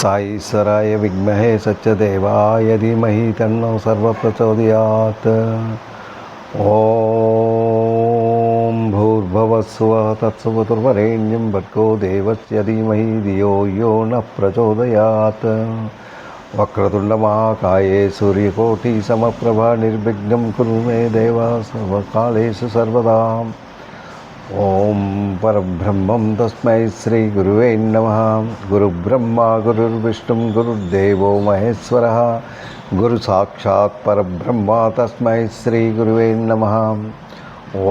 సాయీశ్వరాయ విద్మహే సత్యదేవాయ ధీమహి తన్నో సర్వప్రచోదయాత్. ఓం భూర్భువస్సువః తత్సవితుర్వరేణ్యం భర్గో దేవస్య ధీమహి ధియో యో నః ప్రచోదయాత్. వక్రతుండమహాకాయే సూర్యకోటి సమప్రభా నిర్విఘ్నం కురు మే దేవ సర్వకాలేషు సర్వదా. ఓం పరబ్రహ్మం తస్మై శ్రీ గురువే నమః. గురుబ్రహ్మ గురుర్విష్ణుం గురుర్దేవో మహేశ్వరః. గురు సాక్షాత్ పరబ్రహ్మ తస్మై శ్రీ గురువే నమః.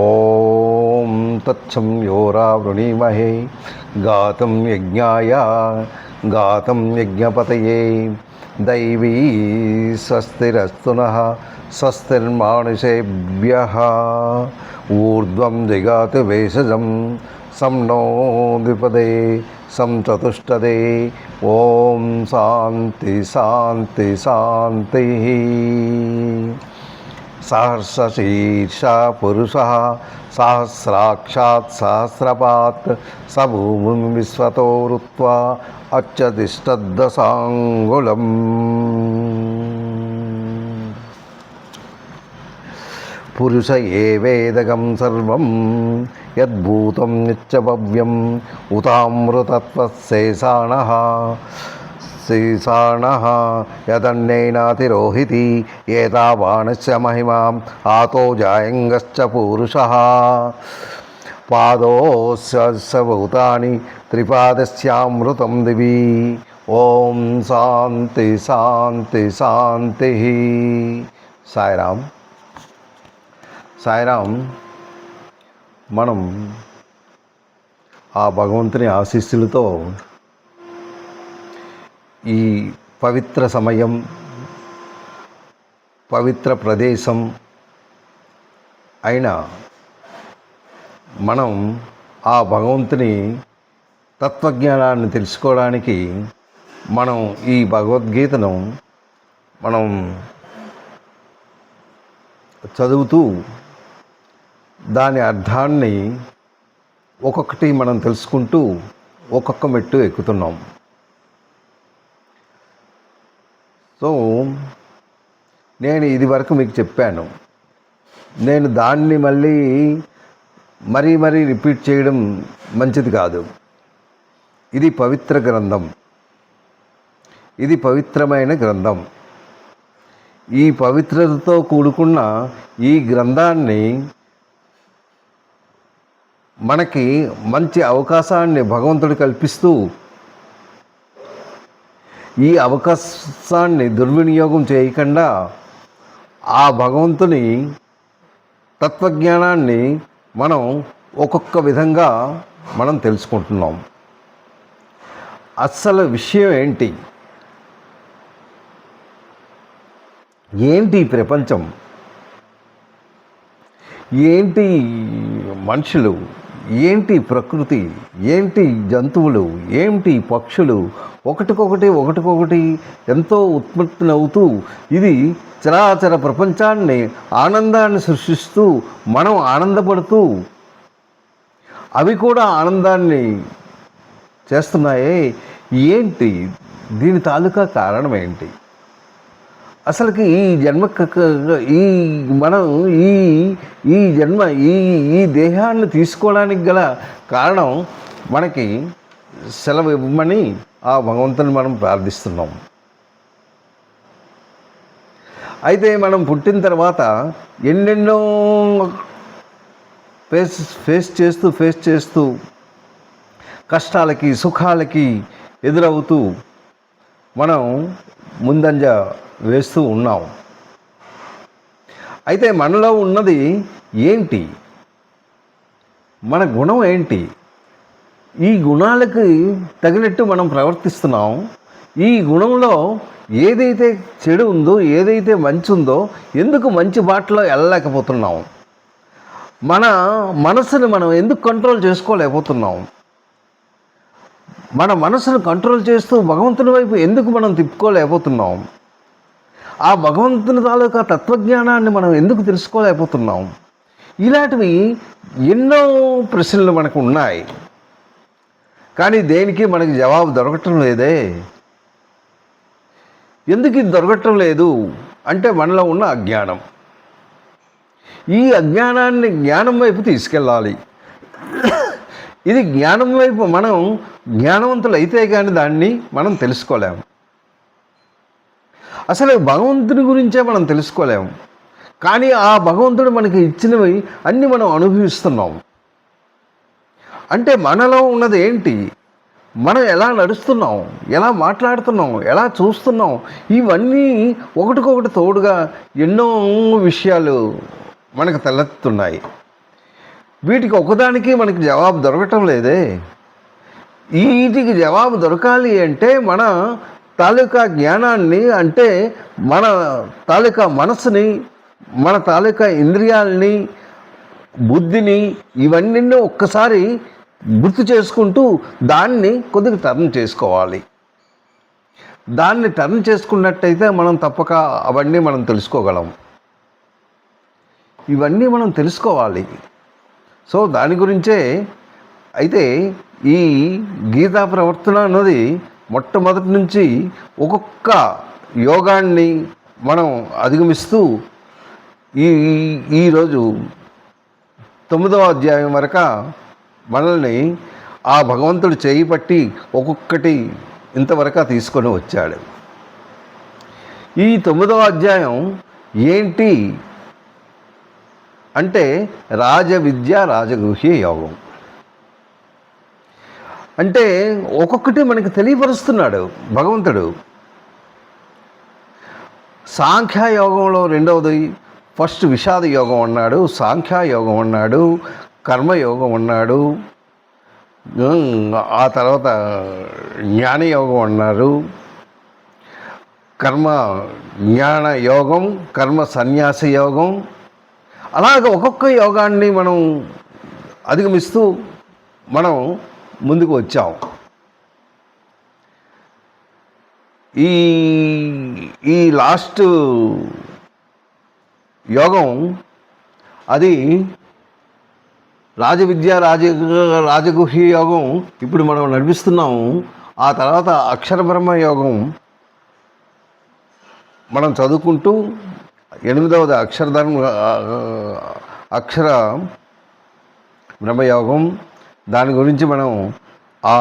ఓం తత్సం యోరావృణీమహే గాతం యజ్ఞాయ గాతం యజ్ఞపతయే. దైవీ స్వస్తిరస్తు నః స్వస్తిర్మానుషేభ్యః. ఊర్ధ్వం దిగాతు వేషజం సం నో ద్విపదే సం చతుష్టదే. ఓం శాంతి శాంతి శాంతి. సహస్రశీర్ష పురుషः సహస్రాక్షాత్ సహస్రపాత్ స భూమిం విశ్వతో ఋత్వా అత్యతిష్టద్దశాంగుళం. పురుష ఏవేదగం సర్వం యద్భూతం నిత్యభవ్యం ఉతామృతత్వశేషాణః శేషాణః యదన్యేనాతిరోహితి ఏతావానస్య మహిమాం ఆతో జాయంగశ్చ పురుషः. పాదోస్య భూతాని త్రిపాదస్యామృతం దివి. ఓం శాంతి శాంతి శాంతి. సాయిరామ్. సాయిరామ్. మనం ఆ భగవంతుని ఆశీస్సులతో ఈ పవిత్ర సమయం, పవిత్ర ప్రదేశం అయిన మనం ఆ భగవంతుని తత్వజ్ఞానాన్ని తెలుసుకోవడానికి మనం ఈ భగవద్గీతను మనం చదువుతూ దాని అర్థాన్ని ఒక్కొక్కటి మనం తెలుసుకుంటూ ఒక్కొక్క మెట్టు ఎక్కుతున్నాం. సో నేను ఇది వరకు మీకు చెప్పాను. నేను దాన్ని మరీ రిపీట్ చేయడం మంచిది కాదు. ఇది పవిత్ర గ్రంథం, ఇది పవిత్రమైన గ్రంథం. ఈ పవిత్రతతో కూడుకున్న ఈ గ్రంథాన్ని మనకి మంచి అవకాశాన్ని భగవంతుడు కల్పిస్తూ ఈ అవకాశాన్ని దుర్వినియోగం చేయకుండా ఆ భగవంతుని తత్వజ్ఞానాన్ని మనం ఒక్కొక్క విధంగా మనం తెలుసుకుంటున్నాం. అసలు విషయం ఏంటి ఏంటి ప్రపంచం, ఏంటి మనుషులు, ఏంటి ప్రకృతి, ఏంటి జంతువులు, ఏంటి పక్షులు, ఒకటికొకటి ఎంతో ఉత్పత్తినవుతూ ఇది చరాచర ప్రపంచాన్ని ఆనందాన్ని సృష్టిస్తూ మనం ఆనందపడుతూ అవి కూడా ఆనందాన్ని చేస్తున్నాయే. ఏంటి దీని తాలూకా కారణం ఏంటి? అసలుకి ఈ జన్మ మనం ఈ జన్మ ఈ దేహాన్ని తీసుకోవడానికి గల కారణం మనకి సెలవు ఇవ్వమని ఆ భగవంతుని మనం ప్రార్థిస్తున్నాం. అయితే మనం పుట్టిన తర్వాత ఎన్నెన్నో ఫేస్ చేస్తూ కష్టాలకి సుఖాలకి ఎదురవుతూ మనం ముందంజ వేస్తూ ఉన్నాం. అయితే మనలో ఉన్నది ఏంటి? మన గుణం ఏంటి? ఈ గుణాలకి తగినట్టు మనం ప్రవర్తిస్తున్నాం. ఈ గుణంలో ఏదైతే చెడు ఉందో, ఏదైతే మంచి ఉందో, ఎందుకు మంచి బాటలో వెళ్ళలేకపోతున్నాం? మన మనసుని మనం ఎందుకు కంట్రోల్ చేసుకోలేకపోతున్నాం? మన మనసును కంట్రోల్ చేస్తూ భగవంతుని వైపు ఎందుకు మనం తిప్పుకోలేకపోతున్నాం? ఆ భగవంతుని తాలూకా తత్వజ్ఞానాన్ని మనం ఎందుకు తెలుసుకోలేకపోతున్నాం? ఇలాంటివి ఎన్నో ప్రశ్నలు మనకు ఉన్నాయి, కానీ దేనికి మనకి జవాబు దొరకటం లేదే. ఎందుకు ఇది దొరకటం లేదు అంటే మనలో ఉన్న అజ్ఞానం. ఈ అజ్ఞానాన్ని జ్ఞానం వైపు తీసుకెళ్ళాలి. ఇది జ్ఞానం వైపు మనం జ్ఞానవంతులు అయితే కానీ దాన్ని మనం తెలుసుకోలేము. అసలు భగవంతుని గురించే మనం తెలుసుకోలేము. కానీ ఆ భగవంతుడు మనకి ఇచ్చినవి అన్నీ మనం అనుభవిస్తున్నాం. అంటే మనలో ఉన్నది ఏంటి, మనం ఎలా నడుస్తున్నాం, ఎలా మాట్లాడుతున్నాం, ఎలా చూస్తున్నాం, ఇవన్నీ ఒకటికొకటి తోడుగా ఎన్నో విషయాలు మనకు తలెత్తుతున్నాయి. వీటికి ఒకదానికి మనకి జవాబు దొరకటం లేదే. వీటికి జవాబు దొరకాలి అంటే మన తాలూకా జ్ఞానాన్ని, అంటే మన తాలూకా మనసుని, మన తాలూకా ఇంద్రియాలని, బుద్ధిని, ఇవన్నీ ఒక్కసారి గుర్తు చేసుకుంటూ దాన్ని కొద్దిగా టర్న్ చేసుకోవాలి. దాన్ని టర్న్ చేసుకున్నట్టయితే మనం తప్పక అవన్నీ మనం తెలుసుకోగలం. ఇవన్నీ మనం తెలుసుకోవాలి. సో దాని గురించే అయితే ఈ గీతా ప్రవర్తన అన్నది మొట్టమొదటి నుంచి ఒక్కొక్క యోగాన్ని మనం అధిగమిస్తూ ఈరోజు 9వ అధ్యాయం వరకు మనల్ని ఆ భగవంతుడు చేయి పట్టి ఒక్కొక్కటి ఇంతవరకు తీసుకొని వచ్చాడు. ఈ 9వ అధ్యాయం ఏంటి అంటే రాజవిద్య రాజగృహ్య యోగం. అంటే ఒక్కొక్కటి మనకి తెలియపరుస్తున్నాడు భగవంతుడు. సాంఖ్యయోగంలో రెండవది ఫస్ట్ విషాద యోగం అన్నాడు, సాంఖ్యయోగం అన్నాడు, కర్మయోగం అన్నాడు, ఆ తర్వాత జ్ఞానయోగం అన్నారు, కర్మ జ్ఞాన యోగం, కర్మ సన్యాస యోగం. అలాగ ఒక్కొక్క యోగాన్ని మనం అధిగమిస్తూ మనం ముందుకు వచ్చాం. ఈ లాస్ట్ యోగం అది రాజవిద్య రాజగుహ్య యోగం ఇప్పుడు మనం నడిపిస్తున్నాము. ఆ తర్వాత అక్షర బ్రహ్మ యోగం మనం చదువుకుంటూ 8వది అక్షర బ్రహ్మయోగం, దాని గురించి మనం ఆ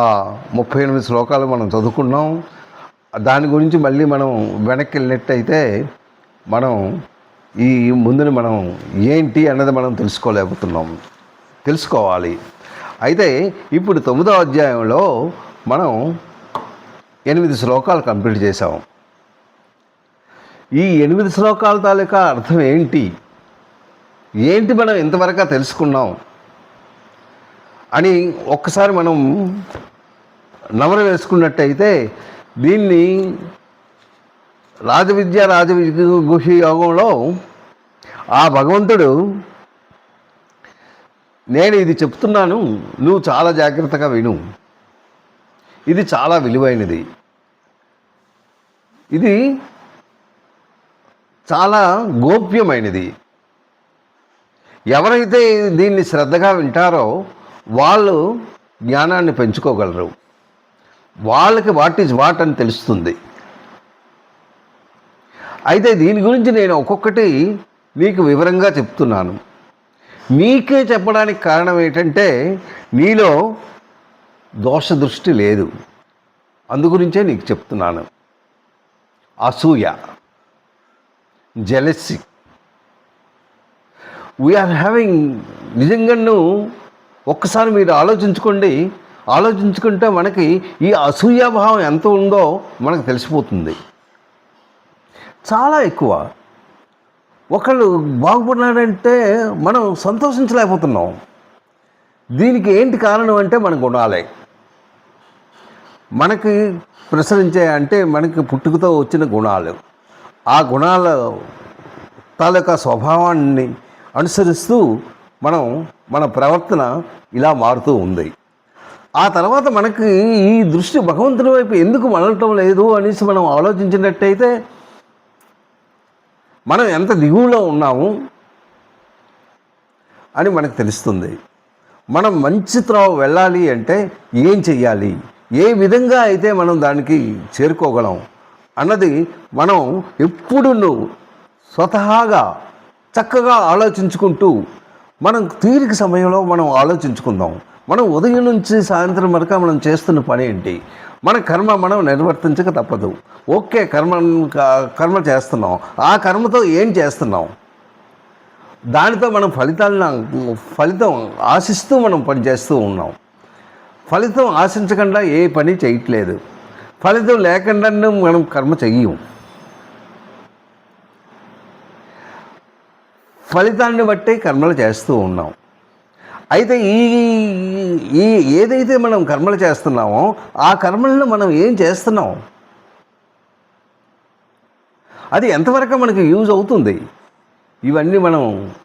38 శ్లోకాలు మనం చదువుకున్నాం. దాని గురించి మళ్ళీ మనం వెనక్కి వెళ్ళినట్టయితే మనం ఈ ముందుని మనం ఏంటి అన్నది మనం తెలుసుకోవాలి. అయితే ఇప్పుడు 9వ అధ్యాయంలో మనం 8 శ్లోకాలు కంప్లీట్ చేసాం. ఈ 8 శ్లోకాల తాలూకా అర్థం ఏంటి మనం ఇంతవరకు తెలుసుకున్నాం అని ఒక్కసారి మనం నమరు వేసుకున్నట్టయితే దీన్ని రాజగుహ్య యోగంలో ఆ భగవంతుడు, నేను ఇది చెప్తున్నాను, నువ్వు చాలా జాగ్రత్తగా విను, ఇది చాలా విలువైనది, ఇది చాలా గోప్యమైనది, ఎవరైతే దీన్ని శ్రద్ధగా వింటారో వాళ్ళు జ్ఞానాన్ని పెంచుకోగలరు, వాళ్ళకి వాట్ ఈజ్ వాట్ అని తెలుస్తుంది. అయితే దీని గురించి నేను ఒక్కొక్కటి నీకు వివరంగా చెప్తున్నాను. నీకే చెప్పడానికి కారణం ఏంటంటే నీలో దోష దృష్టి లేదు, అందుగురించే నీకు చెప్తున్నాను. అసూయ, జెలసీ, వీఆర్ హ్యావింగ్, నిజంగాను ఒక్కసారి మీరు ఆలోచించుకుంటే మనకి ఈ అసూయాభావం ఎంత ఉందో మనకు తెలిసిపోతుంది. చాలా ఎక్కువ. ఒకళ్ళు బాగుపడినాడంటే మనం సంతోషించలేకపోతున్నాం. దీనికి ఏంటి కారణం అంటే మన గుణాలే. మనకి ప్రసరించే అంటే మనకి పుట్టుకతో వచ్చిన గుణాలు, ఆ గుణాల తాలూకా స్వభావాన్ని అనుసరిస్తూ మన ప్రవర్తన ఇలా మారుతూ ఉంది. ఆ తర్వాత మనకి ఈ దృష్టి భగవంతుని వైపు ఎందుకు మళ్ళటం లేదు అనేసి మనం ఆలోచించినట్టయితే మనం ఎంత దిగువలో ఉన్నాము, అని మనకు తెలుస్తుంది. మనం మంచి త్రోవ వెళ్ళాలి అంటే ఏం చెయ్యాలి, ఏ విధంగా అయితే మనం దానికి చేరుకోగలం అన్నది మనం ఎప్పుడూ స్వతహాగా చక్కగా ఆలోచించుకుంటూ మనం తీరిక సమయంలో మనం ఆలోచించుకుందాం. మనం ఉదయం నుంచి సాయంత్రం వరకు మనం చేస్తున్న పని ఏంటి, మన కర్మ మనం నిర్వర్తించక తప్పదు. ఓకే, కర్మ చేస్తున్నాం, ఆ కర్మతో ఏం చేస్తున్నాం, దానితో మనం ఫలితం ఆశిస్తూ మనం పని చేస్తూ ఉన్నాం. ఫలితం ఆశించకుండా ఏ పని చేయట్లేదు. ఫలితం లేకుండా మనం కర్మ చెయ్యం. ఫలితాన్ని బట్టే కర్మలు చేస్తూ ఉన్నాం. అయితే ఈ ఏదైతే మనం కర్మలు చేస్తున్నామో ఆ కర్మలను మనం ఏం చేస్తున్నాం, అది ఎంతవరకు మనకి యూజ్ అవుతుంది, ఇవన్నీ మనం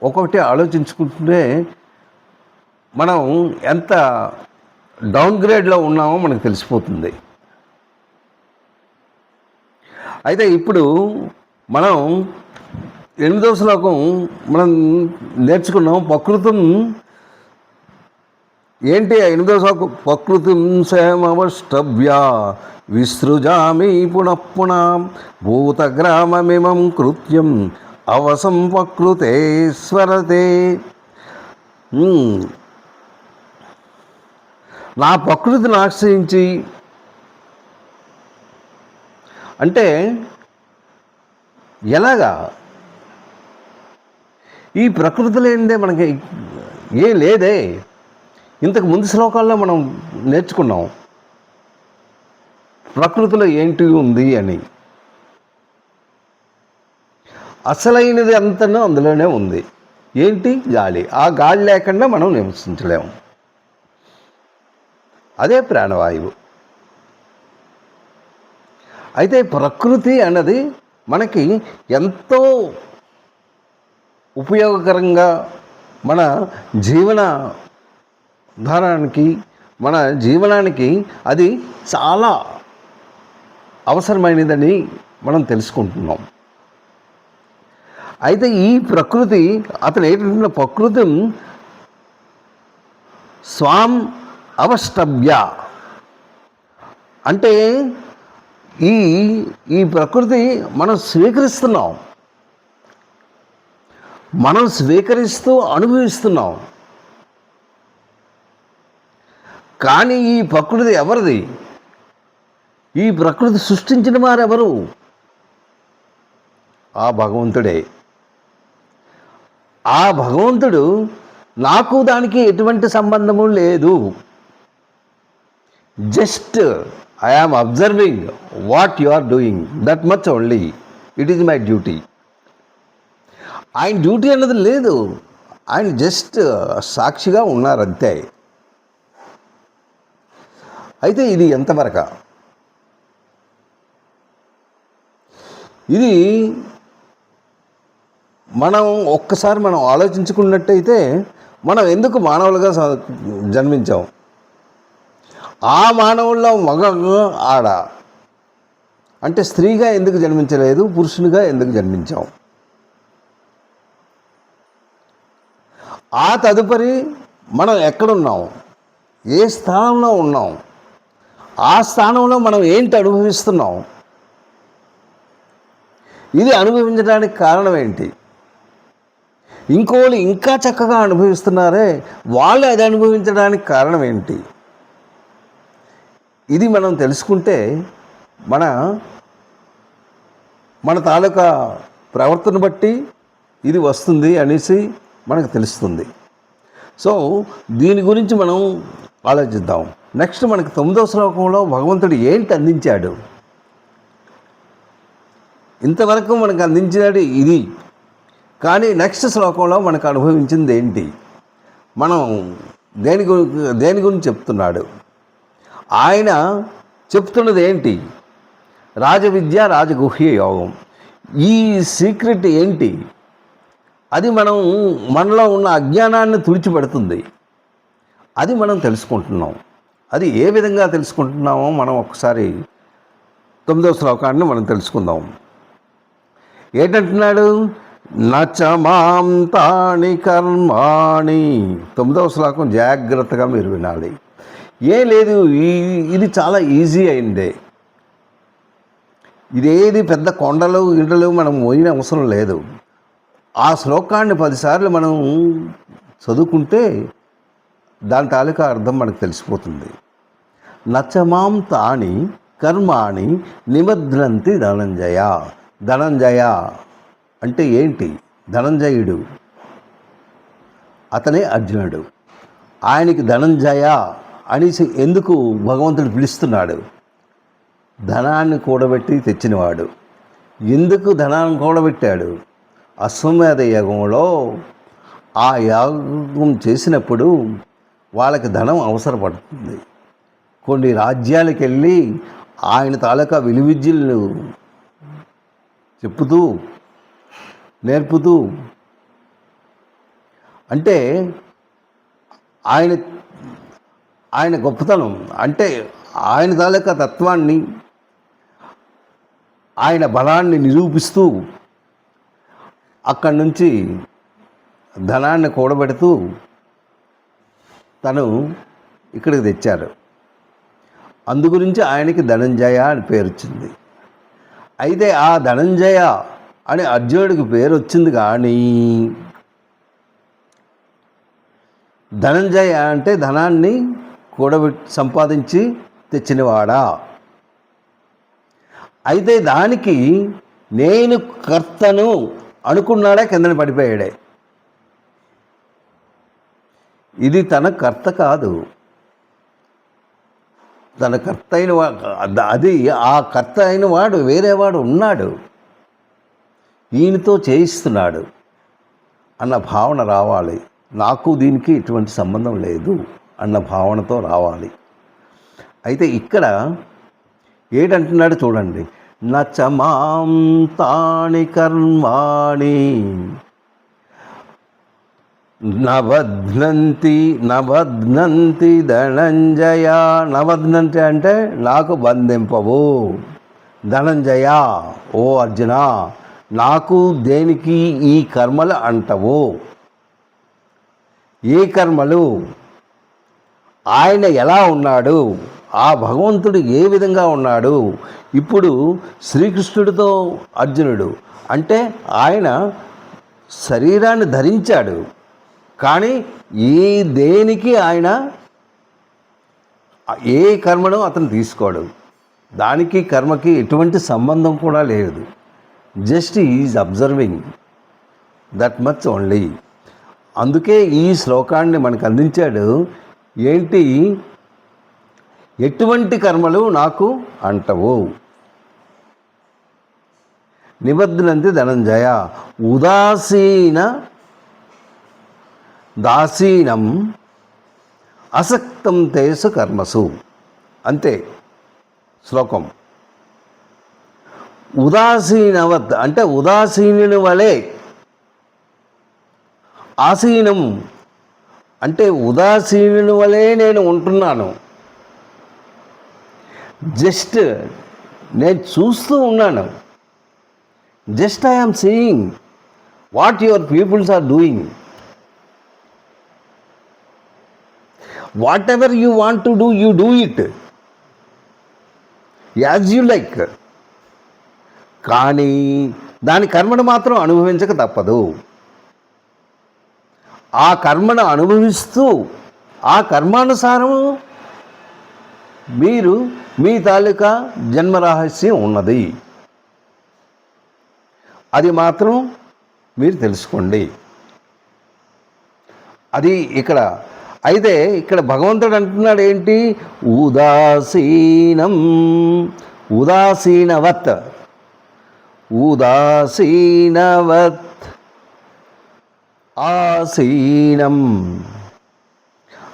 ఒక్కొక్కటి ఆలోచించుకుంటే మనం ఎంత డౌన్గ్రేడ్లో ఉన్నామో మనకు తెలిసిపోతుంది. అయితే ఇప్పుడు మనం 8వ శ్లోకం మనం నేర్చుకున్నాం. ప్రకృతం ఏంటి 8వ శ్లోకం? ప్రకృతిం స్వయమవష్టభ్య విసృజామి పునఃపునః భూతగ్రామమిమం కృత్యం అవసం ప్రకృతేశ్వరతే. నా ప్రకృతిని ఆశ్రయించి అంటే ఎలాగా? ఈ ప్రకృతి లేనిదే మనకి ఏం లేదే. ఇంతకు ముందు శ్లోకాల్లో మనం నేర్చుకున్నాం ప్రకృతిలో ఏంటి ఉంది అని. అసలైనది అంతనూ అందులోనే ఉంది. ఏంటి? గాలి. ఆ గాలి లేకుండా మనం నివసించలేము. అదే ప్రాణవాయువు. అయితే ప్రకృతి అన్నది మనకి ఎంతో ఉపయోగకరంగా మన మన జీవనానికి అది చాలా అవసరమైనదని మనం తెలుసుకుంటున్నాం. అయితే ఈ ప్రకృతి అతను ఏంటంటే ప్రకృతి స్వాం అవష్టభ్య అంటే ఈ ప్రకృతి మనం స్వీకరిస్తూ అనుభవిస్తున్నాం. కానీ ఈ ప్రకృతి ఎవరిది? ఈ ప్రకృతి సృష్టించిన వారెవరు? ఆ భగవంతుడే. ఆ భగవంతుడు నాకు దానికి ఎటువంటి సంబంధము లేదు. Just I am observing what you are doing, that much only. It is my duty. ఆయన డ్యూటీ అన్నది లేదు. ఆయన జస్ట్ సాక్షిగా ఉన్నారంతే. అయితే ఇది ఎంతవరకు? ఇది మనం ఒక్కసారి మనం ఆలోచించుకున్నట్టయితే మనం ఎందుకు మానవులుగా జన్మించాం? ఆ మానవుల్లో మగ ఆడ అంటే స్త్రీగా ఎందుకు జన్మించలేదు, పురుషునిగా ఎందుకు జన్మించాం? ఆ తదుపరి మనం ఎక్కడున్నాం, ఏ స్థానంలో ఉన్నాం, ఆ స్థానంలో మనం ఏంటి అనుభవిస్తున్నాం, ఇది అనుభవించడానికి కారణం ఏంటి? ఇంకోళ్ళు ఇంకా చక్కగా అనుభవిస్తున్నారే, వాళ్ళు అది అనుభవించడానికి కారణం ఏంటి? ఇది మనం తెలుసుకుంటే మన తాలూకా ప్రవర్తన బట్టి ఇది వస్తుంది అనేసి మనకు తెలుస్తుంది. సో దీని గురించి మనం ఆలోచిద్దాం. నెక్స్ట్ మనకి 9వ శ్లోకంలో భగవంతుడు ఏంటి అందించాడు? ఇంతవరకు మనకు అందించినది ఇది, కానీ నెక్స్ట్ శ్లోకంలో మనకు అనుభవించింది ఏంటి? మనం దేని గురించి చెప్తున్నాడు? ఆయన చెప్తున్నది ఏంటి? రాజవిద్య, రాజగుహ్య యోగం. ఈ సీక్రెట్ ఏంటి? అది మనలో ఉన్న అజ్ఞానాన్ని తుడిచిపెడుతుంది. అది మనం తెలుసుకుంటున్నాం. అది ఏ విధంగా తెలుసుకుంటున్నామో మనం ఒకసారి 9వ శ్లోకాన్ని మనం తెలుసుకుందాం. ఏంటంటున్నాడు? నచమాం తాని కర్మాణి. 9వ శ్లోకం జాగ్రత్తగా మీరు వినాలి. ఏం లేదు, ఇది చాలా ఈజీ అయిందే. ఇదేది పెద్ద కొండలు ఇండలు మనం మోయిన అవసరం లేదు. ఆ శ్లోకాన్ని 10 సార్లు మనం చదువుకుంటే దాని తాలూకా అర్థం మనకు తెలిసిపోతుంది. నచమాం తాని కర్మాణి నిమగ్నంతి ధనంజయ. ధనంజయ అంటే ఏంటి? ధనంజయుడు, అతనే అర్జునుడు. ఆయనకి ధనంజయ అనేసి ఎందుకు భగవంతుడు పిలుస్తున్నాడు? ధనాన్ని కూడబెట్టి తెచ్చినవాడు. ఎందుకు ధనాన్ని కూడబెట్టాడు? అశ్వమేధ యాగంలో ఆ యాగం చేసినప్పుడు వాళ్ళకి ధనం అవసరపడుతుంది. కొన్ని రాజ్యాలకు వెళ్ళి ఆయన తాలూకా విలువిద్యలను చెప్పుతూ నేర్పుతూ, అంటే ఆయన గొప్పతనం, అంటే ఆయన తాలూకా తత్వాన్ని, ఆయన బలాన్ని నిరూపిస్తూ అక్కడి నుంచి ధనాన్ని కూడబెడుతూ తను ఇక్కడికి తెచ్చారు. అందుగురించి ఆయనకి ధనంజయ అని పేరు వచ్చింది. అయితే ఆ ధనంజయ అని అర్జునుడికి పేరు వచ్చింది. కానీ ధనంజయ అంటే ధనాన్ని కూడబెట్టి సంపాదించి తెచ్చినవాడా. అయితే దానికి నేను కర్తను అనుకున్నాడే కిందన పడిపోయాడే. ఇది తన కర్త కాదు, తన కర్త అయిన అది ఆ కర్త అయిన వాడు వేరేవాడు ఉన్నాడు, ఈయనతో చేయిస్తున్నాడు అన్న భావన రావాలి. నాకు దీనికి ఎటువంటి సంబంధం లేదు అన్న భావనతో రావాలి. అయితే ఇక్కడ ఏంటంటున్నాడు చూడండి. నచమాం తాని కర్మాణి నబధ్నంతి ధనంజయ. నబధ్నంతి అంటే నాకు బంధింపవు. ధనంజయ, ఓ అర్జున, నాకు దేనికి ఈ కర్మలు అంటవు. ఏ కర్మలు? ఆయన ఎలా ఉన్నాడు, ఆ భగవంతుడు ఏ విధంగా ఉన్నాడు. ఇప్పుడు శ్రీకృష్ణుడితో అర్జునుడు అంటే ఆయన శరీరాన్ని ధరించాడు, కానీ దేనికి ఆయన ఏ కర్మను అతను తీసుకోడు. దానికి కర్మకి ఎటువంటి సంబంధం కూడా లేదు. Just is observing, that much only. అందుకే ఈ శ్లోకాన్ని మనకు అందించాడు. ఏంటి? ఎటువంటి కర్మలు నాకు అంటవు. నిబద్ధనంతి ధనంజయ దాసీనం అసక్తం తేసు కర్మసు. అంతే శ్లోకం. ఉదాసీనవత్ అంటే ఉదాసీనుని వలె. ఆసీనం అంటే ఉదాసీనుని వలె నేను ఉంటున్నాను. జస్ట్ నేను చూస్తూ ఉన్నాను. Just I am seeing what your peoples are doing. Whatever you want to do, you do it as you like. కానీ దాని కర్మను మాత్రం అనుభవించక తప్పదు. ఆ కర్మను అనుభవిస్తూ ఆ కర్మానుసారము మీరు మీ తాలూకా జన్మరహస్యం ఉన్నది. అది మాత్రం మీరు తెలుసుకోండి. అది ఇక్కడ. అయితే ఇక్కడ భగవంతుడు అంటున్నాడు ఏంటి? ఉదాసీనవత్ ఆసీనం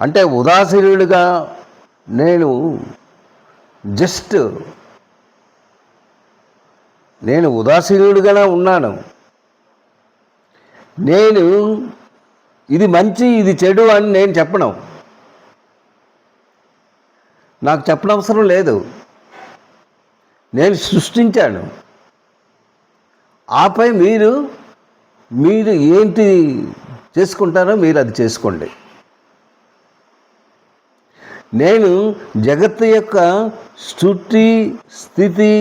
అంటే ఉదాసీనుడిగా నేను ఉదాసీనుడిగానే ఉన్నాను. నేను ఇది మంచి ఇది చెడు అని నేను చెప్పను. నాకు చెప్పనవసరం లేదు. నేను సృష్టించాను. ఆపై మీరు మీరు ఏంటి చేసుకుంటారో మీరు అది చేసుకోండి. నేను జగత్తు యొక్క సృష్టి స్థితి,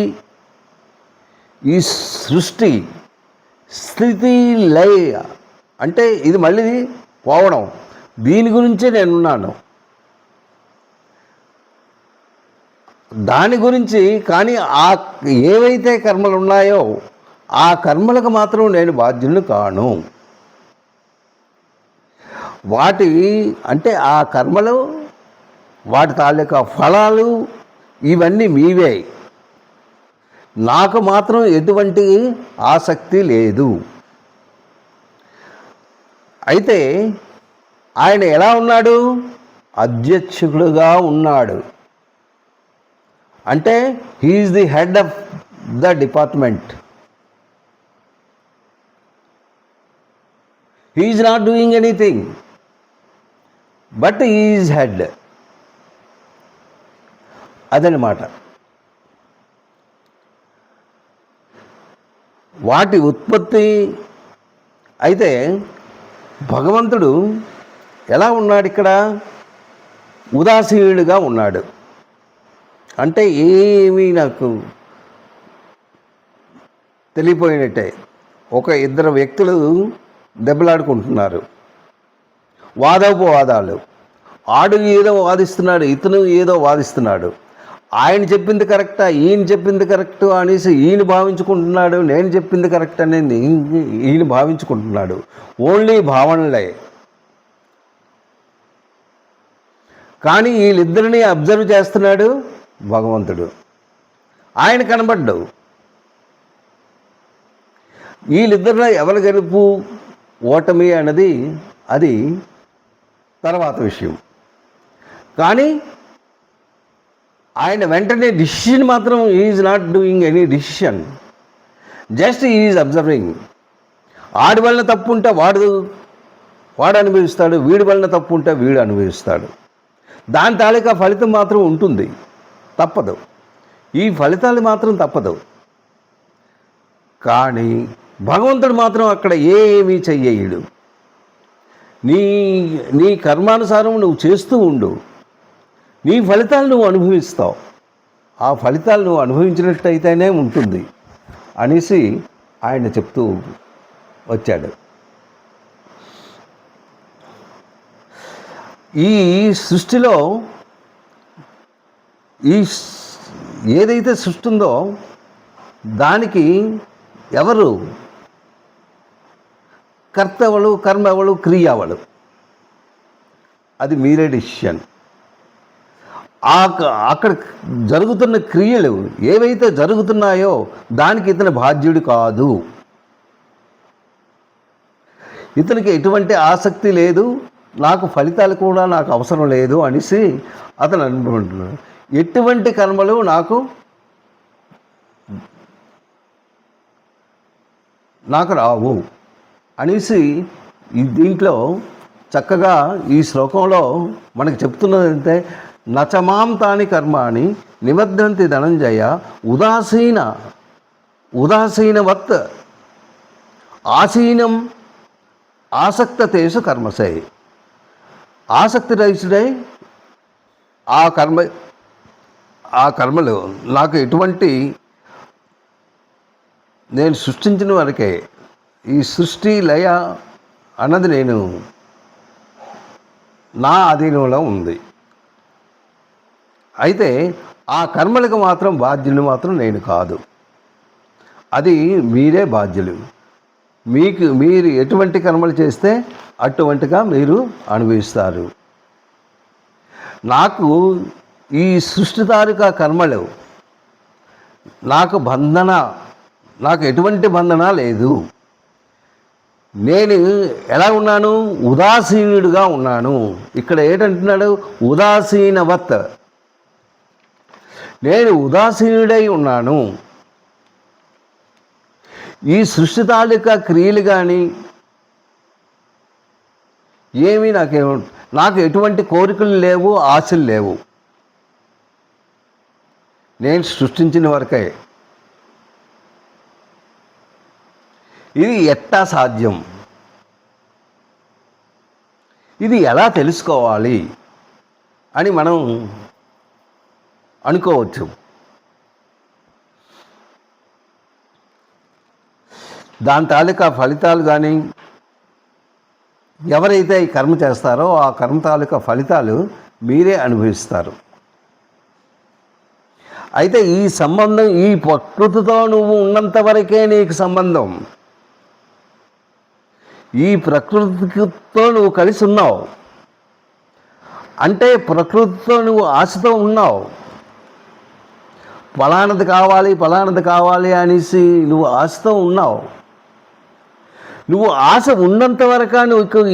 ఈ సృష్టి స్థితి లయ అంటే ఇది మళ్ళీ పోవడం, దీని గురించే నేనున్నాను. దాని గురించి కానీ ఆ ఏవైతే కర్మలు ఉన్నాయో ఆ కర్మలకు మాత్రం నేను బాధ్యుని కాను. వాటి అంటే ఆ కర్మలు, వాటి తాలూకా ఫలాలు ఇవన్నీ మీవే. నాకు మాత్రం ఎటువంటి ఆసక్తి లేదు. అయితే ఆయన ఎలా ఉన్నాడు? అధ్యక్షుడుగా ఉన్నాడు. అంటే he is the head of the department. He is not doing anything but he is head. అదనమాట. వాటి ఉత్పత్తి అయితే భగవంతుడు ఎలా ఉన్నాడు? ఇక్కడ ఉదాసీనుడిగా ఉన్నాడు. అంటే ఏమీ నాకు తెలియపోయినట్టే. ఒక ఇద్దరు వ్యక్తులు దెబ్బలాడుకుంటున్నారు, వాదోపవాదాలు. ఆడు ఏదో వాదిస్తున్నాడు, ఇతను ఏదో వాదిస్తున్నాడు. ఆయన చెప్పింది కరెక్టా, ఈయన చెప్పింది కరెక్ట్ అనేసి ఈయన భావించుకుంటున్నాడు, నేను చెప్పింది కరెక్ట్ అనేది ఈయన భావించుకుంటున్నాడు. ఓన్లీ భావనలే. కానీ వీళ్ళిద్దరిని అబ్జర్వ్ చేస్తున్నాడు భగవంతుడు. ఆయన కనబడ్డు. వీళ్ళిద్దరిలో ఎవరు గెలుపు ఓటమి అన్నది అది తర్వాత విషయం. కానీ ఆయన వెంటనే డిసిషన్ మాత్రం is not doing any decision, just is observing. ఆడి వలన తప్పు ఉంటే వాడు అనుభవిస్తాడు, వీడి వలన తప్పు ఉంటే వీడు అనుభవిస్తాడు. దాని తాలూకా ఫలితం మాత్రం ఉంటుంది, తప్పదు. ఈ ఫలితాలు మాత్రం తప్పదు. కానీ భగవంతుడు మాత్రం అక్కడ ఏమీ చెయ్యడు. నీ కర్మానుసారం నువ్వు చేస్తూ ఉండు, నీ ఫలితాలు నువ్వు అనుభవిస్తావు. ఆ ఫలితాలు నువ్వు అనుభవించినట్టయితేనే ఉంటుంది అనేసి ఆయన చెప్తూ వచ్చాడు. ఈ సృష్టిలో ఏదైతే సృష్టి ఉందో దానికి ఎవరు కర్త ఎవడు, కర్మ ఎవడు, క్రియ ఎవడు, అది మీరే డిసిషన్. అక్కడ జరుగుతున్న క్రియలు ఏవైతే జరుగుతున్నాయో దానికి ఇతని బాధ్యుడు కాదు. ఇతనికి ఎటువంటి ఆసక్తి లేదు, నాకు ఫలితాలు కూడా నాకు అవసరం లేదు అనేసి అతను అనుకుంటున్నాడు. ఎటువంటి కర్మలు నాకు రావు అనేసి దీంట్లో చక్కగా ఈ శ్లోకంలో మనకు చెప్తున్నది అంటే, నచమాం తాని కర్మాణి నిమధ్యంతి ధనంజయ ఉదాసీనవత్ ఆసీనం ఆసక్తతేషు కర్మసే. ఆసక్తి రహితుడై ఆ కర్మలు నాకు ఎటువంటి, నేను సృష్టించిన వరకే, ఈ సృష్టి లయ అన్నది నేను నా అధీనంలో ఉంది. అయితే ఆ కర్మలకు మాత్రం బాధ్యులు మాత్రం నేను కాదు, అది మీరే బాధ్యులు. మీరు ఎటువంటి కర్మలు చేస్తే అటువంటిగా మీరు అనుభవిస్తారు. నాకు ఈ సృష్టి తాలూకా కర్మలు నాకు ఎటువంటి బంధన లేదు. నేను ఎలా ఉన్నాను? ఉదాసీనుడిగా ఉన్నాను. ఇక్కడ ఏంటంటున్నాడు? ఉదాసీనవత్. నేను ఉదాసీనుడై ఉన్నాను. ఈ సృష్టి తాలూకా క్రియలు కానీ ఏమీ నాకు ఎటువంటి కోరికలు లేవు, ఆశలు లేవు. నేను సృష్టించిన వరకే. ఇది ఎట్టా సాధ్యం? ఇది ఎలా తెలుసుకోవాలి అని మనం అనుకోవచ్చు. దాని తాలూకా ఫలితాలు కానీ, ఎవరైతే ఈ కర్మ చేస్తారో ఆ కర్మ తాలూకా ఫలితాలు మీరే అనుభవిస్తారు. అయితే ఈ సంబంధం ఈ ప్రకృతితో నువ్వు ఉన్నంత వరకే నీకు సంబంధం. ఈ ప్రకృతితో నువ్వు కలిసి ఉన్నావు అంటే ప్రకృతితో నువ్వు ఆశతో ఉన్నావు. ఫలానది కావాలి అనేసి నువ్వు ఆశతో ఉన్నావు. నువ్వు ఆశ ఉన్నంత వరకు నువ్వు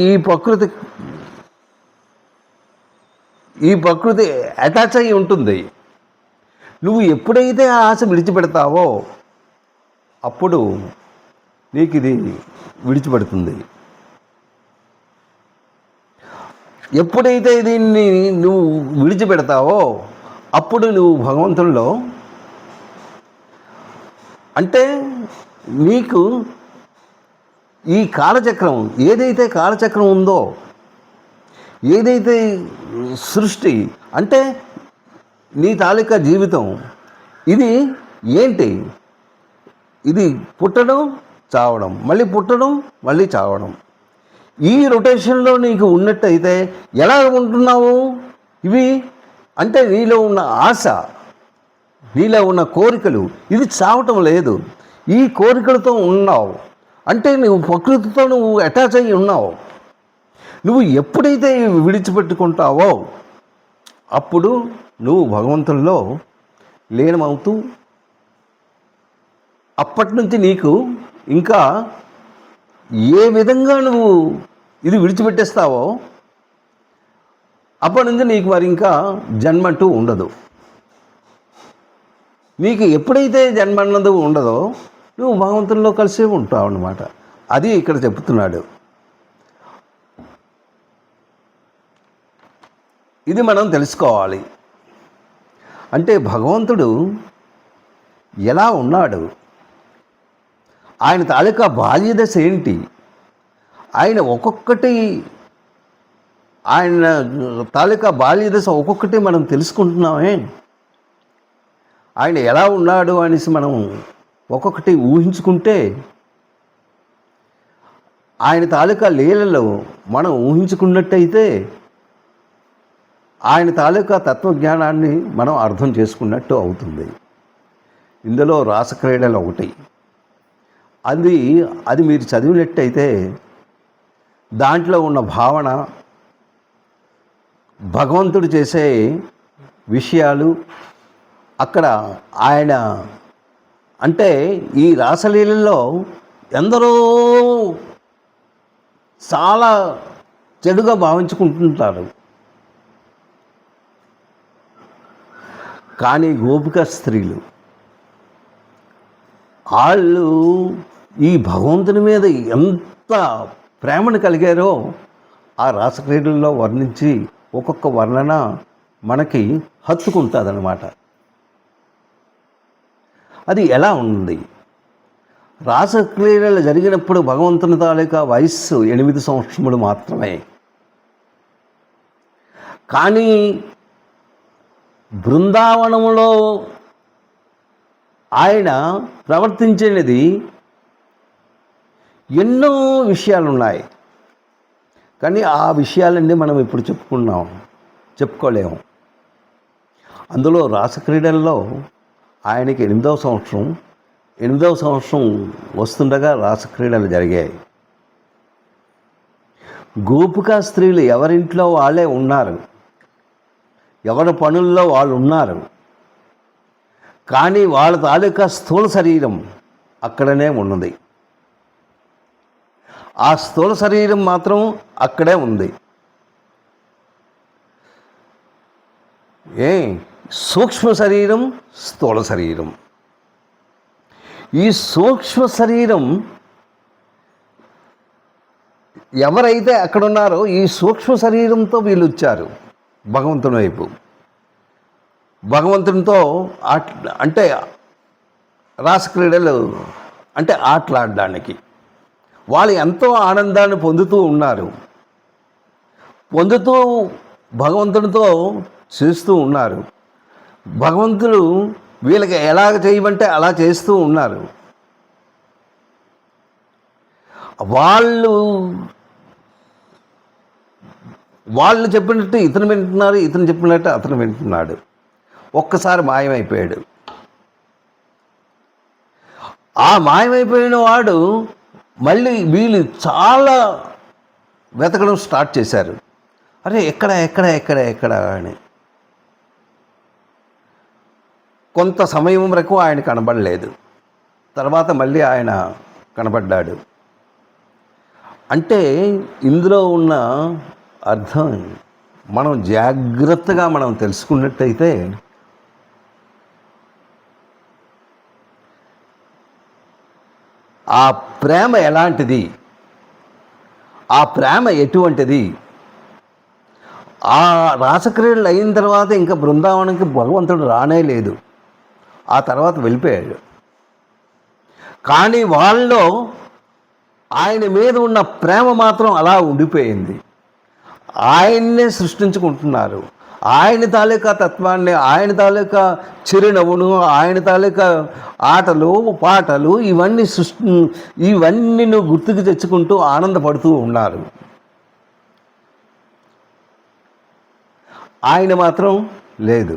ఈ ప్రకృతి అటాచ్ అయ్యి ఉంటుంది. నువ్వు ఎప్పుడైతే ఆ ఆశ విడిచిపెడతావో అప్పుడు నీకు ఇది విడిచిపెడుతుంది. ఎప్పుడైతే దీన్ని నువ్వు విడిచిపెడతావో అప్పుడు నువ్వు భగవంతుల్లో, అంటే నీకు ఈ కాలచక్రం ఏదైతే కాలచక్రం ఉందో, ఏదైతే సృష్టి అంటే నీ తాలూకా జీవితం, ఇది ఏంటి? ఇది పుట్టడం, చావడం, మళ్ళీ పుట్టడం, మళ్ళీ చావడం. ఈ రొటేషన్లో నీకు ఉన్నట్టయితే ఎలా ఉంటున్నావు? ఇవి అంటే నీలో ఉన్న ఆశ, నీలో ఉన్న కోరికలు, ఇది చావటం లేదు. ఈ కోరికలతో ఉన్నావు అంటే నువ్వు ప్రకృతితో నువ్వు అటాచ్ అయ్యి ఉన్నావు. నువ్వు ఎప్పుడైతే విడిచిపెట్టుకుంటావో అప్పుడు నువ్వు భగవంతుల్లో లీనమవుతూ, అప్పటి నుంచి నీకు ఇంకా ఏ విధంగా నువ్వు ఇది విడిచిపెట్టేస్తావో అప్పటి నుంచి నీకు మరి ఇంకా జన్మంటూ ఉండదు. నీకు ఎప్పుడైతే జన్మ అన్నది ఉండదో నువ్వు భగవంతుల్లో కలిసి ఉంటావు అన్నమాట. అది ఇక్కడ చెప్తున్నాడు. ఇది మనం తెలుసుకోవాలి. అంటే భగవంతుడు ఎలా ఉన్నాడు, ఆయన తాలూకా బాల్యదశ ఏంటి, ఆయన తాలూకా బాల్యదశ ఒక్కొక్కటి మనం తెలుసుకుంటున్నామే. ఆయన ఎలా ఉన్నాడు అనేసి మనం ఒక్కొక్కటి ఊహించుకుంటే, ఆయన తాలూకా లీలలో మనం ఊహించుకున్నట్టయితే ఆయన తాలూకా తత్వజ్ఞానాన్ని మనం అర్థం చేసుకున్నట్టు అవుతుంది. ఇందులో రాసక్రీడలు ఒకటి. అది మీరు చదివినట్టయితే దాంట్లో ఉన్న భావన, భగవంతుడు చేసే విషయాలు, అక్కడ ఆయన అంటే ఈ రాసలీలలో ఎందరో చాలా చెడుగా భావించుకుంటుంటారు. కానీ గోపిక స్త్రీలు వాళ్ళు ఈ భగవంతుని మీద ఎంత ప్రేమను కలిగారో ఆ రాసక్రీడల్లో వర్ణించి ఒక్కొక్క వర్ణన మనకి హత్తుకుంటుందన్నమాట. అది ఎలా ఉంది? రాసక్రీడలు జరిగినప్పుడు భగవంతుని తాలూకా వయస్సు 8 సంవత్సరములు మాత్రమే. కానీ బృందావనంలో ఆయన ప్రవర్తించినది ఎన్నో విషయాలున్నాయి. కానీ ఆ విషయాలన్నీ మనం ఇప్పుడు చెప్పుకోలేము. అందులో రాసక్రీడల్లో ఆయనకి 8వ సంవత్సరం వస్తుండగా రాసక్రీడలు జరిగాయి. గోపికా స్త్రీలు ఎవరింట్లో వాళ్ళే ఉన్నారు, ఎవరి పనుల్లో వాళ్ళు ఉన్నారు. కానీ వాళ్ళ తాలూకా స్థూల శరీరం అక్కడనే ఉన్నది. ఆ స్థూల శరీరం మాత్రం అక్కడే ఉంది. సూక్ష్మ శరీరం, స్థూల శరీరం. ఈ సూక్ష్మ శరీరం ఎవరైతే అక్కడ ఉన్నారో ఈ సూక్ష్మ శరీరంతో వీళ్ళు వచ్చారు భగవంతుని వైపు. భగవంతునితో అంటే రాసక్రీడలు అంటే ఆటలాడడానికి. వాళ్ళు ఎంతో ఆనందాన్ని పొందుతూ ఉన్నారు, పొందుతూ భగవంతుడితో చేస్తూ ఉన్నారు. భగవంతుడు వీళ్ళకి ఎలాగ చేయమంటే అలా చేస్తూ ఉన్నారు. వాళ్ళు చెప్పినట్టు ఇతను వింటున్నారు, ఇతను చెప్పినట్టు అతను వింటున్నాడు. ఒక్కసారి మాయమైపోయాడు. ఆ మాయమైపోయిన వాడు మళ్ళీ వీళ్ళు చాలా వెతకడం స్టార్ట్ చేశారు. అరే ఎక్కడ ఎక్కడ ఎక్కడ ఎక్కడ అని. కొంత సమయం వరకు ఆయన కనబడలేదు. తర్వాత మళ్ళీ ఆయన కనబడ్డాడు. అంటే ఇందులో ఉన్న అర్థం మనం జాగ్రత్తగా మనం తెలుసుకున్నట్టయితే ఆ ప్రేమ ఎలాంటిది, ఆ ప్రేమ ఎటువంటిది. ఆ రాసక్రీడలు అయిన తర్వాత ఇంకా బృందావనానికి భగవంతుడు రానే లేదు, ఆ తర్వాత వెళ్ళిపోయాడు. కానీ వాళ్ళలో ఆయన మీద ఉన్న ప్రేమ మాత్రం అలా ఉండిపోయింది. ఆయన్నే సృష్టించుకుంటున్నారు. ఆయన తాలూకా తత్వాన్ని, ఆయన తాలూకా చిరునవ్వును, ఆయన తాలూకా ఆటలు పాటలు ఇవన్నీ గుర్తుకు తెచ్చుకుంటూ ఆనందపడుతూ ఉన్నారు. ఆయన మాత్రం లేదు.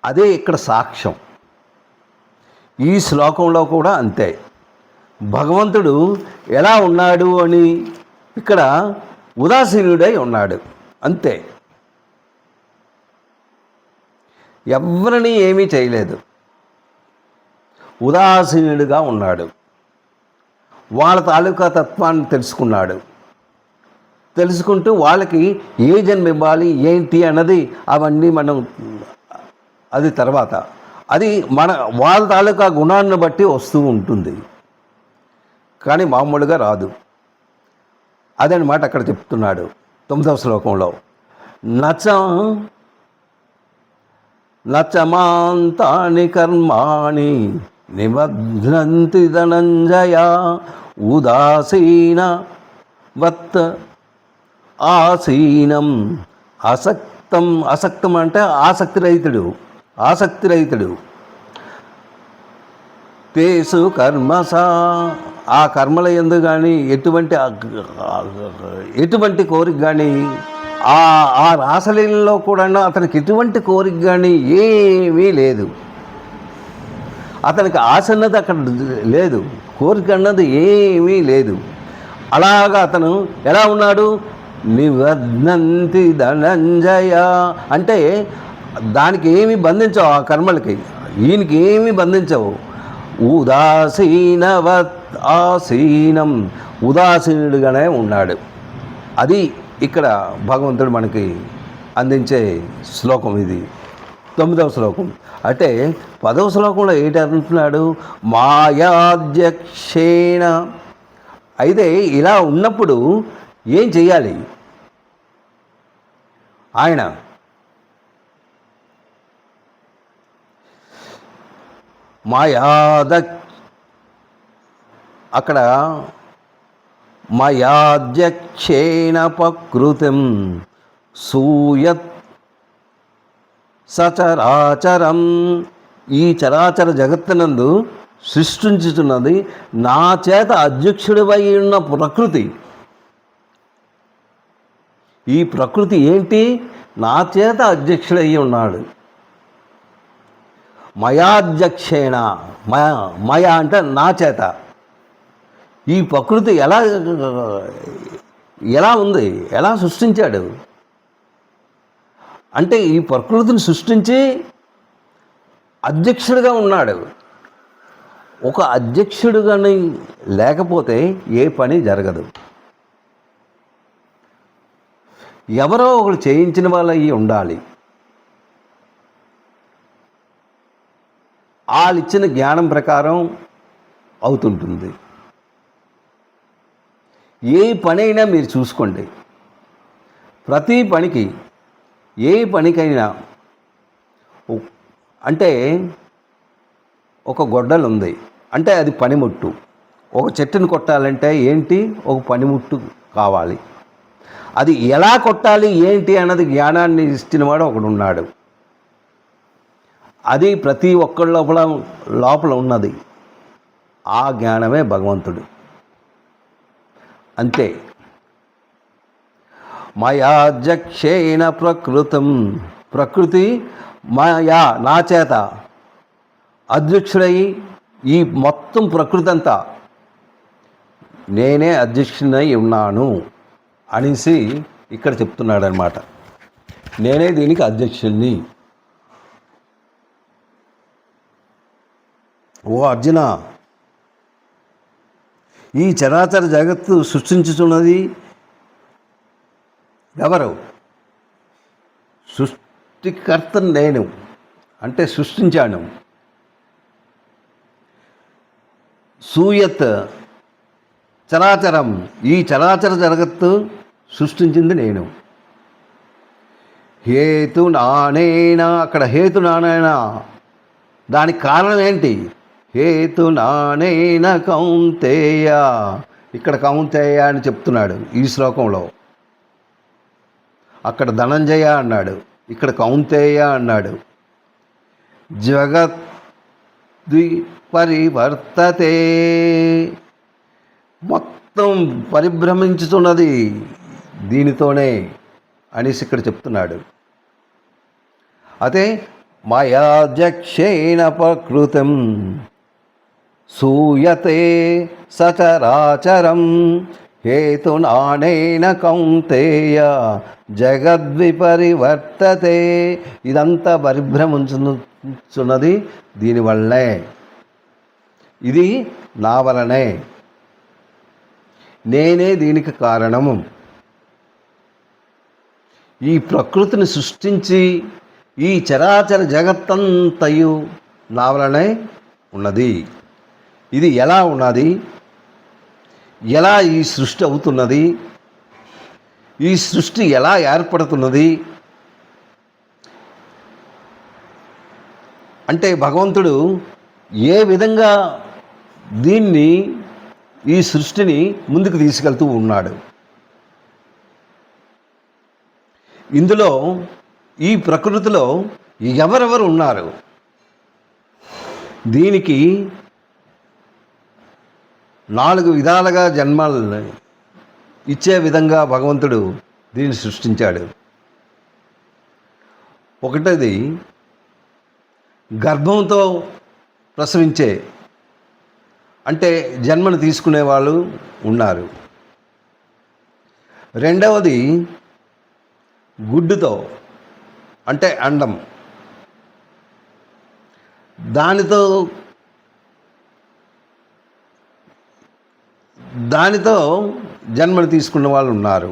అదే ఇక్కడ సాక్ష్యం. ఈ శ్లోకంలో కూడా అంతే. భగవంతుడు ఎలా ఉన్నాడు అని ఇక్కడ ఉదాసీనుడై ఉన్నాడు, అంతే. ఎవరిని ఏమీ చేయలేదు, ఉదాసీనుడిగా ఉన్నాడు. వాళ్ళ తాలూకా తత్వాన్ని తెలుసుకున్నాడు. తెలుసుకుంటూ వాళ్ళకి ఏ జన్మ ఇవ్వాలి ఏంటి అన్నది అవన్నీ అది తర్వాత, అది వాళ్ళ తాలూకా గుణాన్ని బట్టి వస్తూ ఉంటుంది, కానీ మామూలుగా రాదు. అదనమాట అక్కడ చెప్తున్నాడు 9వ శ్లోకంలో. నచమాంతాని కర్మాణి నిమగ్నంతి ధనంజయ ఉదాసీన వత్ ఆసీనం అసక్తం. అసక్తం అంటే ఆసక్తిరహితుడు. తేసు కర్మస, ఆ కర్మల యందు కానీ ఎటువంటి కోరిక కానీ, ఆ రాసలీలలో కూడా అతనికి ఎటువంటి కోరిక కానీ ఏమీ లేదు. అతనికి ఆశ అన్నది అక్కడ లేదు, కోరిక అన్నది ఏమీ లేదు. అలాగా అతను ఎలా ఉన్నాడు? నివర్ధంతి ధనంజయ అంటే దానికి ఏమీ బంధించవు, ఆ కర్మలకి ఈయనకి ఏమీ బంధించవు. ఉదాసీనవత్ ఆసీనం, ఉదాసీనుడిగానే ఉన్నాడు. అది ఇక్కడ భగవంతుడు మనకి అందించే శ్లోకం ఇది, 9వ శ్లోకం. అంటే 10వ శ్లోకంలో ఏంటి అంటున్నాడు? మాయాధ్యక్షేణ. అయితే ఇలా ఉన్నప్పుడు ఏం చెయ్యాలి? ఆయన అక్కడ మయాధ్యక్షేణ ప్రకృతిం సూయత్ సచరాచరం. ఈ చరాచర జగత్తునందు సృష్టించుతున్నది నా చేత అధ్యక్షుడివై ఉన్న ప్రకృతి. ఈ ప్రకృతి ఏంటి? నా చేత అధ్యక్షుడయ్యి ఉన్నాడు. మయాధ్యక్షేణ, మయ అంటే నా చేత. ఈ ప్రకృతి ఎలా ఉంది, ఎలా సృష్టించాడు అంటే ఈ ప్రకృతిని సృష్టించి అధ్యక్షుడిగా ఉన్నాడు. ఒక అధ్యక్షుడుగాని లేకపోతే ఏ పని జరగదు. ఎవరో ఒకరు చేయించిన వాళ్ళయి ఉండాలి. వాళ్ళిచ్చిన జ్ఞానం ప్రకారం అవుతుంటుంది. ఏ పనైనా మీరు చూసుకోండి, ప్రతి పనికి, ఏ పనికైనా అంటే ఒక గొడ్డలు ఉంది అంటే అది పనిముట్టు. ఒక చెట్టుని కొట్టాలంటే ఏంటి, ఒక పనిముట్టు కావాలి. అది ఎలా కొట్టాలి ఏంటి అన్నది జ్ఞానాన్ని ఇచ్చినవాడు ఒకడు ఉన్నాడు. అది ప్రతి ఒక్కళ్ళ లోపల ఉన్నది. ఆ జ్ఞానమే భగవంతుడు. అంతే. మయాధ్యక్షేణ ప్రకృతం, ప్రకృతి మాయా నా చేత అధ్యక్షుడై ఈ మొత్తం ప్రకృతి అంతా నేనే అధ్యక్షుడై ఉన్నాను అనేసి ఇక్కడ చెప్తున్నాడు అనమాట. నేనే దీనికి అధ్యక్షుడిని. ఓ అర్జున, ఈ చరాచర జగత్తు సృష్టించుతున్నది ఎవరు? సృష్టికర్తను నేను, అంటే సృష్టించాను. సూయత్ చరాచరం, ఈ చరాచర జగత్తు సృష్టించింది నేను. హేతు నానేనా, అక్కడ హేతు నానేనా, దానికి కారణం ఏంటి? హేతు నానేన కౌంతేయ, ఇక్కడ కౌంతేయ అని చెప్తున్నాడు ఈ శ్లోకంలో. అక్కడ ధనంజయ అన్నాడు, ఇక్కడ కౌంతేయ అన్నాడు. జగద్వి పరివర్తతే, మొత్తం పరిభ్రమించుతున్నది దీనితోనే అనేసి ఇక్కడ చెప్తున్నాడు. అదే మయాధ్యక్షేణ ప్రకృతం సూయతే సచరాచరం హేతునానేన కౌంతేయ జగద్విపరివర్తతే. ఇదంతా పరిభ్రమించుతున్నది దీనివల్లనే, ఇది నా వలనే, నేనే దీనికి కారణము. ఈ ప్రకృతిని సృష్టించి ఈ చరాచర జగత్తంతయు నా వలనే ఉన్నది. ఇది ఎలా ఉన్నది? ఎలా ఈ సృష్టి అవుతున్నది? ఈ సృష్టి ఎలా ఏర్పడుతున్నది అంటే భగవంతుడు ఏ విధంగా దీన్ని, ఈ సృష్టిని ముందుకు తీసుకెళ్తూ ఉన్నాడు. ఇందులో ఈ ప్రకృతిలో ఎవరెవరు ఉన్నారు? దీనికి 4 విధాలుగా జన్మల్ని ఇచ్చే విధంగా భగవంతుడు దీన్ని సృష్టించాడు. ఒకటిది గర్భంతో ప్రసవించే, అంటే జన్మను తీసుకునే వాళ్ళు ఉన్నారు. రెండవది గుడ్డుతో, అంటే అండం, దానితో జన్మను తీసుకున్న వాళ్ళు ఉన్నారు.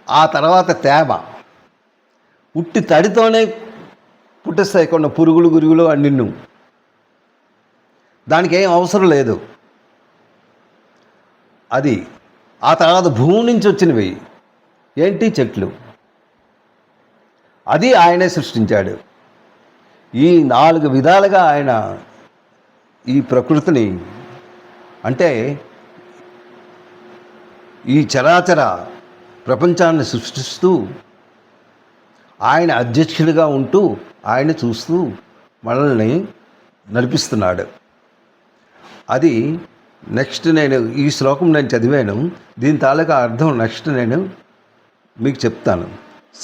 ఆ తర్వాత తేమ, ఉట్టి తడితోనే పుట్టిస్తాయి కొన్ని పురుగులు గురుగులు అన్నిన్ను, దానికి ఏం అవసరం లేదు అది. ఆ తర్వాత భూమి నుంచి వచ్చినవి ఏంటి? చెట్లు. అది ఆయనే సృష్టించాడు. ఈ 4 విధాలుగా ఆయన ఈ ప్రకృతిని, అంటే ఈ చరాచర ప్రపంచాన్ని సృష్టిస్తూ ఆయన అధ్యక్షుడిగా ఉంటూ ఆయన చూస్తూ మనల్ని నడిపిస్తున్నాడు. అది నెక్స్ట్ నేను ఈ శ్లోకం నేను చదివాను, దీని తాలూకా అర్థం నెక్స్ట్ నేను మీకు చెప్తాను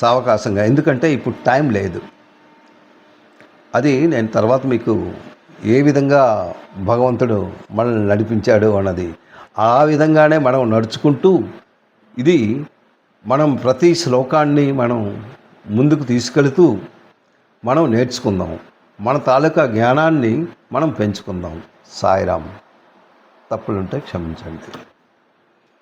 సావకాశంగా, ఎందుకంటే ఇప్పుడు టైం లేదు. అది నేను తర్వాత మీకు ఏ విధంగా భగవంతుడు మనల్ని నడిపించాడు అన్నది, ఆ విధంగానే మనం నడుచుకుంటూ ఇది మనం ప్రతి శ్లోకాన్ని మనం ముందుకు తీసుకెళుతూ మనం నేర్చుకుందాం. మన తాలూకా జ్ఞానాన్ని మనం పెంచుకుందాం. సాయిరామ్. తప్పులుంటే క్షమించండి.